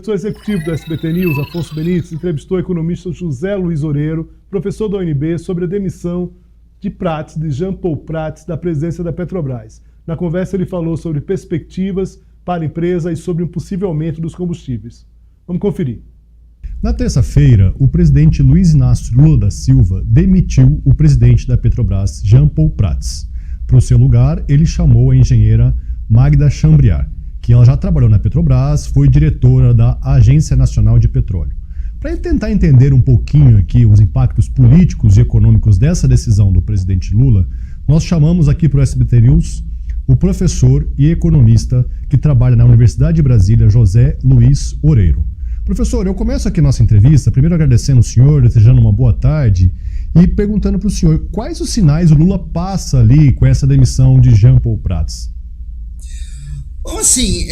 editor executivo do SBT News, Afonso Benites, entrevistou o economista José Luiz Oreiro, professor da UNB, sobre a demissão de Jean Paul Prats, da presidência da Petrobras. Na conversa ele falou sobre perspectivas para a empresa e sobre um possível aumento dos combustíveis. Vamos conferir. Na terça-feira, o presidente Luiz Inácio Lula da Silva demitiu o presidente da Petrobras, Jean Paul Prats. Para o seu lugar, ele chamou a engenheira Magda Chambriard, que ela já trabalhou na Petrobras, foi diretora da Agência Nacional de Petróleo. Para tentar entender um pouquinho aqui os impactos políticos e econômicos dessa decisão do presidente Lula, nós chamamos aqui para o SBT News o professor e economista que trabalha na Universidade de Brasília, José Luiz Oreiro. Professor, eu começo aqui nossa entrevista, primeiro agradecendo o senhor, desejando uma boa tarde e perguntando para o senhor quais os sinais o Lula passa ali com essa demissão de Jean Paul Prats. Bom, assim,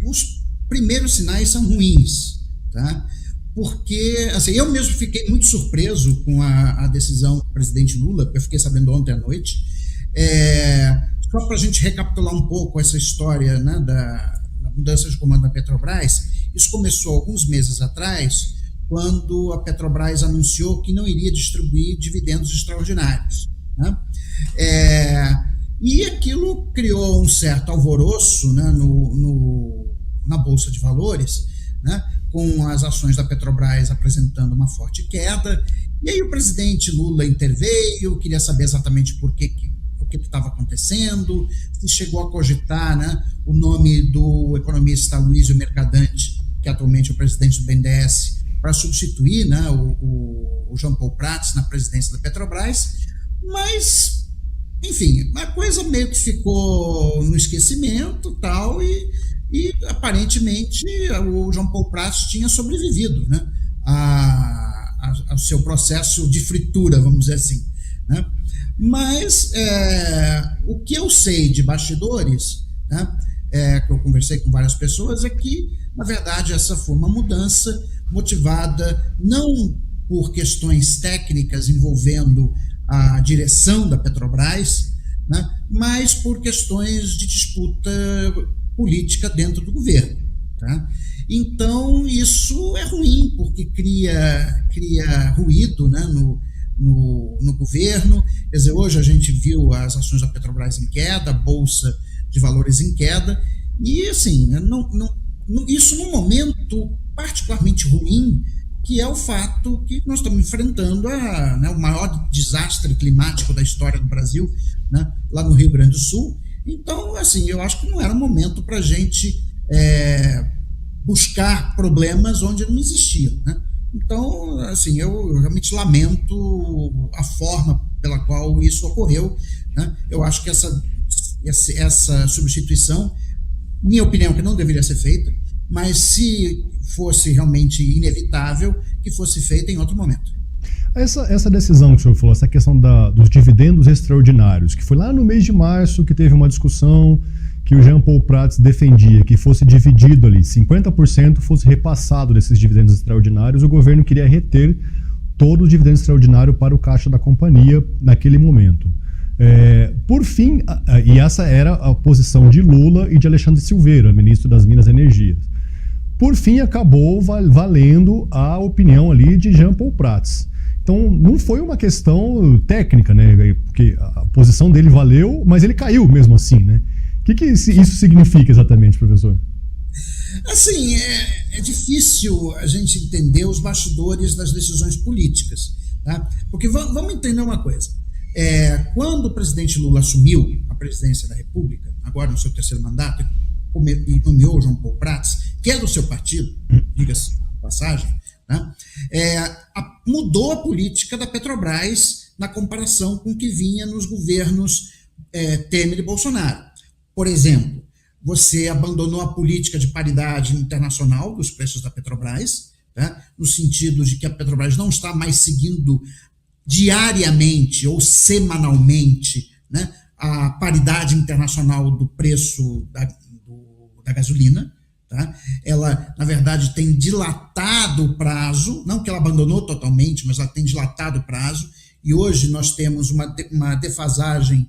os primeiros sinais são ruins, tá? Porque, assim, eu mesmo fiquei muito surpreso com a decisão do presidente Lula, eu fiquei sabendo ontem à noite. Só para a gente recapitular um pouco essa história, né, da mudança de comando da Petrobras, isso começou alguns meses atrás, quando a Petrobras anunciou que não iria distribuir dividendos extraordinários, né? E aquilo criou um certo alvoroço, né, na Bolsa de Valores, né, com as ações da Petrobras apresentando uma forte queda. E aí o presidente Lula interveio, queria saber exatamente o que estava acontecendo, se chegou a cogitar, né, o nome do economista Aloysio Mercadante, que atualmente é o presidente do BNDES, para substituir, né, o Jean Paul Prats na presidência da Petrobras, mas, enfim, a coisa meio que ficou no esquecimento tal, e aparentemente o Jean Paul Prats tinha sobrevivido, né, ao seu processo de fritura, vamos dizer assim, né? Mas o que eu sei de bastidores, né, que eu conversei com várias pessoas, é que, na verdade, essa foi uma mudança motivada não por questões técnicas envolvendo a direção da Petrobras, né, mas por questões de disputa política dentro do governo, tá? Então, isso é ruim, porque cria ruído, né, no governo. Quer dizer, hoje a gente viu as ações da Petrobras em queda, a Bolsa de Valores em queda, e assim, isso num momento particularmente ruim, que é o fato que nós estamos enfrentando o maior desastre climático da história do Brasil, né, lá no Rio Grande do Sul. Então, assim, eu acho que não era um momento para a gente buscar problemas onde não existiam, né? Então, assim, eu realmente lamento a forma pela qual isso ocorreu, né? Eu acho que essa substituição, minha opinião, que não deveria ser feita, mas se fosse realmente inevitável, que fosse feita em outro momento. Essa decisão que o senhor falou, essa questão dos dividendos extraordinários, que foi lá no mês de março que teve uma discussão que o Jean Paul Prats defendia que fosse dividido ali, 50% fosse repassado desses dividendos extraordinários, o governo queria reter todo o dividendo extraordinário para o caixa da companhia naquele momento. Por fim, e essa era a posição de Lula e de Alexandre Silveira, ministro das Minas e Energias. Por fim, acabou valendo a opinião ali de Jean Paul Prats. Então, não foi uma questão técnica, né? Porque a posição dele valeu, mas ele caiu mesmo assim, né? O que isso significa exatamente, professor? Assim, é difícil a gente entender os bastidores das decisões políticas, tá? Porque vamos entender uma coisa. Quando o presidente Lula assumiu a presidência da República, agora no seu terceiro mandato, e nomeou Jean Paul Prats, que é do seu partido, diga-se de passagem, né? Mudou a política da Petrobras na comparação com o que vinha nos governos Temer e Bolsonaro. Por exemplo, você abandonou a política de paridade internacional dos preços da Petrobras, tá? No sentido de que a Petrobras não está mais seguindo diariamente ou semanalmente, né, a paridade internacional do preço da gasolina. Tá? Ela, na verdade, tem dilatado o prazo, não que ela abandonou totalmente, mas ela tem dilatado o prazo, e hoje nós temos uma defasagem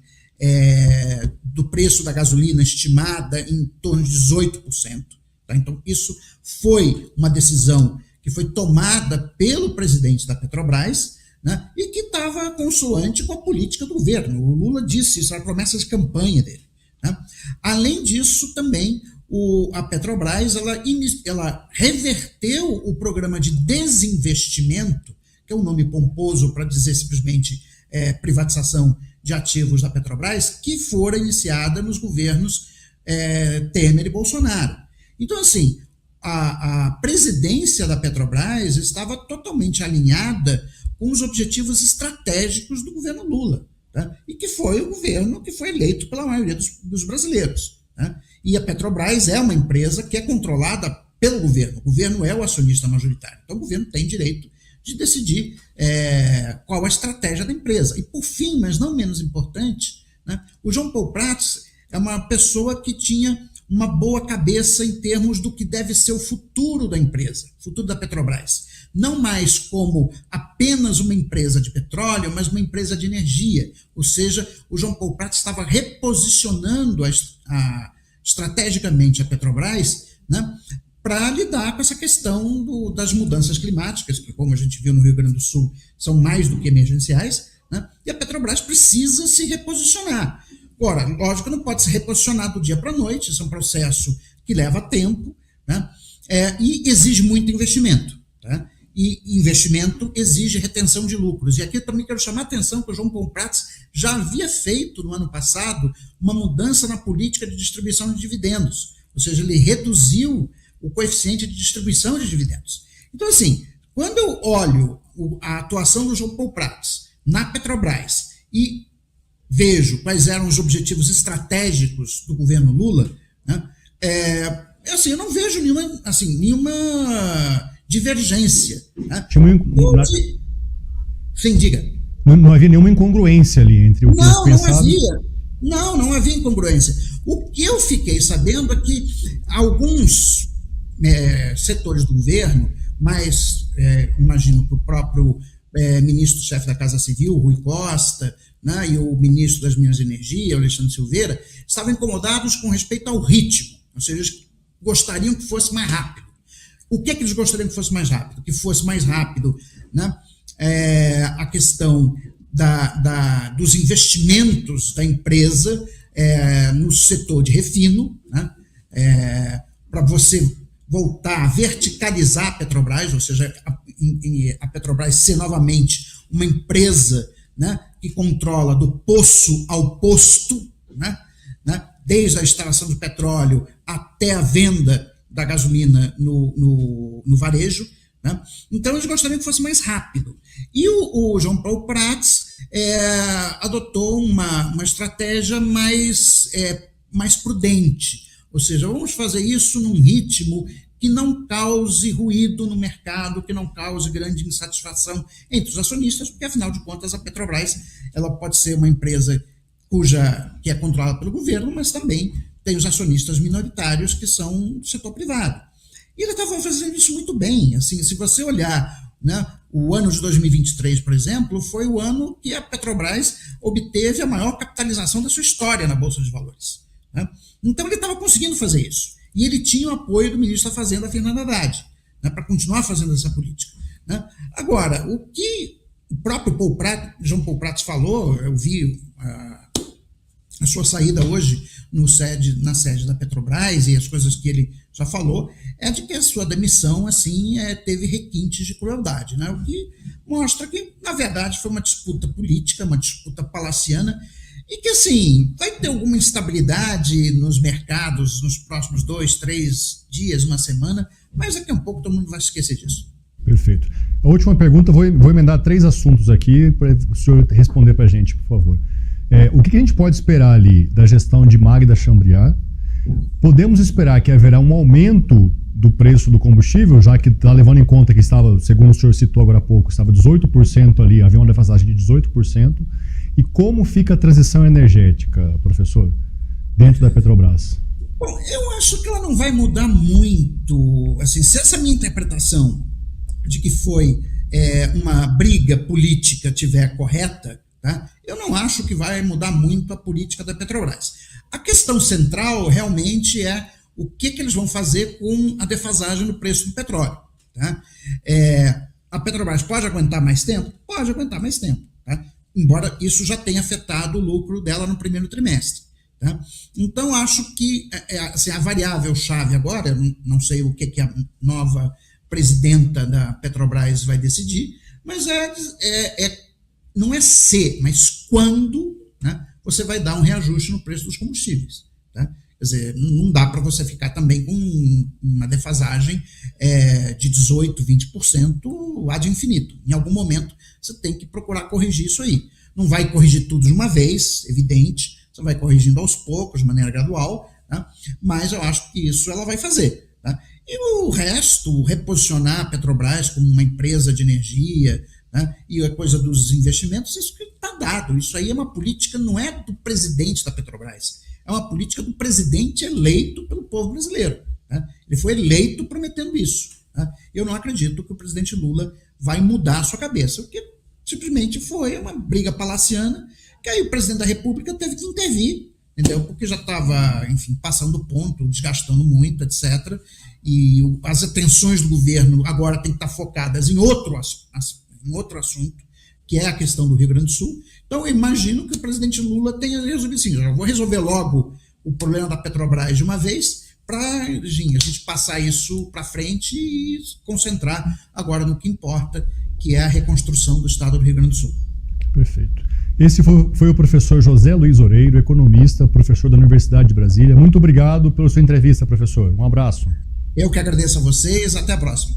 do preço da gasolina estimada em torno de 18%. Tá? Então, isso foi uma decisão que foi tomada pelo presidente da Petrobras, né, e que estava consoante com a política do governo. O Lula disse isso, era a promessa de campanha dele. Né? Além disso, também, a Petrobras ela reverteu o programa de desinvestimento, que é um nome pomposo para dizer simplesmente privatização de ativos da Petrobras, que fora iniciada nos governos Temer e Bolsonaro. Então, assim, a presidência da Petrobras estava totalmente alinhada com os objetivos estratégicos do governo Lula, tá? E que foi o governo que foi eleito pela maioria dos brasileiros. Tá? E a Petrobras é uma empresa que é controlada pelo governo. O governo é o acionista majoritário. Então, o governo tem direito de decidir qual a estratégia da empresa. E, por fim, mas não menos importante, né, o João Paulo Prats é uma pessoa que tinha uma boa cabeça em termos do que deve ser o futuro da empresa, o futuro da Petrobras. Não mais como apenas uma empresa de petróleo, mas uma empresa de energia. Ou seja, o João Paulo Prats estava reposicionando estrategicamente a Petrobras, né, para lidar com essa questão das mudanças climáticas, que, como a gente viu no Rio Grande do Sul, são mais do que emergenciais, né, e a Petrobras precisa se reposicionar. Agora, lógico, não pode se reposicionar do dia para a noite, isso é um processo que leva tempo, né, e exige muito investimento. Tá? E investimento exige retenção de lucros. E aqui eu também quero chamar a atenção que o João Paulo Prats já havia feito no ano passado uma mudança na política de distribuição de dividendos, ou seja, ele reduziu o coeficiente de distribuição de dividendos. Então, assim, quando eu olho a atuação do João Paulo Prats na Petrobras e vejo quais eram os objetivos estratégicos do governo Lula, né, assim, eu não vejo nenhuma divergência. Né? Sim, diga. Não havia nenhuma incongruência ali entre o que eles pensavam. Não havia incongruência. O que eu fiquei sabendo é que alguns setores do governo, mas imagino que o próprio ministro-chefe da Casa Civil, Rui Costa, né, e o ministro das Minas e Energia, Alexandre Silveira, estavam incomodados com respeito ao ritmo, ou seja, eles gostariam que fosse mais rápido. O que eles gostariam que fosse mais rápido? Que fosse mais rápido, né, a questão dos investimentos da empresa no setor de refino, né, para você voltar a verticalizar a Petrobras, ou seja, a Petrobras ser novamente uma empresa, né, que controla do poço ao posto, né, desde a extração do petróleo até a venda da gasolina no varejo. Né? Então, eles gostariam que fosse mais rápido. E o João Paulo Prats adotou uma estratégia mais prudente. Ou seja, vamos fazer isso num ritmo que não cause ruído no mercado, que não cause grande insatisfação entre os acionistas, porque, afinal de contas, a Petrobras ela pode ser uma empresa que é controlada pelo governo, mas também tem os acionistas minoritários que são do setor privado. E ele estava fazendo isso muito bem. Assim, se você olhar, né, o ano de 2023, por exemplo, foi o ano que a Petrobras obteve a maior capitalização da sua história na Bolsa de Valores. Né? Então, ele estava conseguindo fazer isso. E ele tinha o apoio do ministro da Fazenda, Fernando Haddad, né, para continuar fazendo essa política. Né? Agora, o que o próprio João Paulo Prats falou, eu vi a sua saída hoje na sede da Petrobras e as coisas que ele já falou, é de que a sua demissão assim, teve requintes de crueldade, né? O que mostra que, na verdade, foi uma disputa política, uma disputa palaciana, e que, assim, vai ter alguma instabilidade nos mercados nos próximos 2, 3 dias, uma semana, mas daqui a um pouco todo mundo vai esquecer disso. Perfeito. A última pergunta, vou emendar 3 assuntos aqui para o senhor responder para a gente, por favor. O que a gente pode esperar ali da gestão de Magda Chambriard? Podemos esperar que haverá um aumento do preço do combustível, já que está levando em conta que estava, segundo o senhor citou agora há pouco, estava 18% ali, havia uma defasagem de 18%. E como fica a transição energética, professor, dentro da Petrobras? Bom, eu acho que ela não vai mudar muito. Assim, se essa minha interpretação de que foi uma briga política estiver correta, tá? Eu não acho que vai mudar muito a política da Petrobras. A questão central realmente é o que eles vão fazer com a defasagem no preço do petróleo. Tá? A Petrobras pode aguentar mais tempo? Pode aguentar mais tempo, tá? Embora isso já tenha afetado o lucro dela no primeiro trimestre. Tá? Então, acho que assim, a variável-chave agora, eu não sei o que a nova presidenta da Petrobras vai decidir, mas não é se, mas quando, né, você vai dar um reajuste no preço dos combustíveis. Tá? Quer dizer, não dá para você ficar também com uma defasagem de 18%, 20% ad infinito. Em algum momento, você tem que procurar corrigir isso aí. Não vai corrigir tudo de uma vez, evidente, você vai corrigindo aos poucos, de maneira gradual, tá? Mas eu acho que isso ela vai fazer. Tá? E o resto, reposicionar a Petrobras como uma empresa de energia, né? E a coisa dos investimentos, isso está dado. Isso aí é uma política, não é do presidente da Petrobras, é uma política do presidente eleito pelo povo brasileiro. Né? Ele foi eleito prometendo isso. Tá? Eu não acredito que o presidente Lula vai mudar a sua cabeça, porque simplesmente foi uma briga palaciana, que aí o presidente da República teve que intervir, entendeu? Porque já estava, enfim, passando do ponto, desgastando muito, etc. E as atenções do governo agora têm que estar focadas em outro assunto, que é a questão do Rio Grande do Sul. Então, eu imagino que o presidente Lula tenha resolvido assim, já vou resolver logo o problema da Petrobras de uma vez, para a gente passar isso para frente e concentrar agora no que importa, que é a reconstrução do estado do Rio Grande do Sul. Perfeito. Esse foi o professor José Luiz Oreiro, economista, professor da Universidade de Brasília. Muito obrigado pela sua entrevista, professor. Um abraço. Eu que agradeço a vocês. Até a próxima.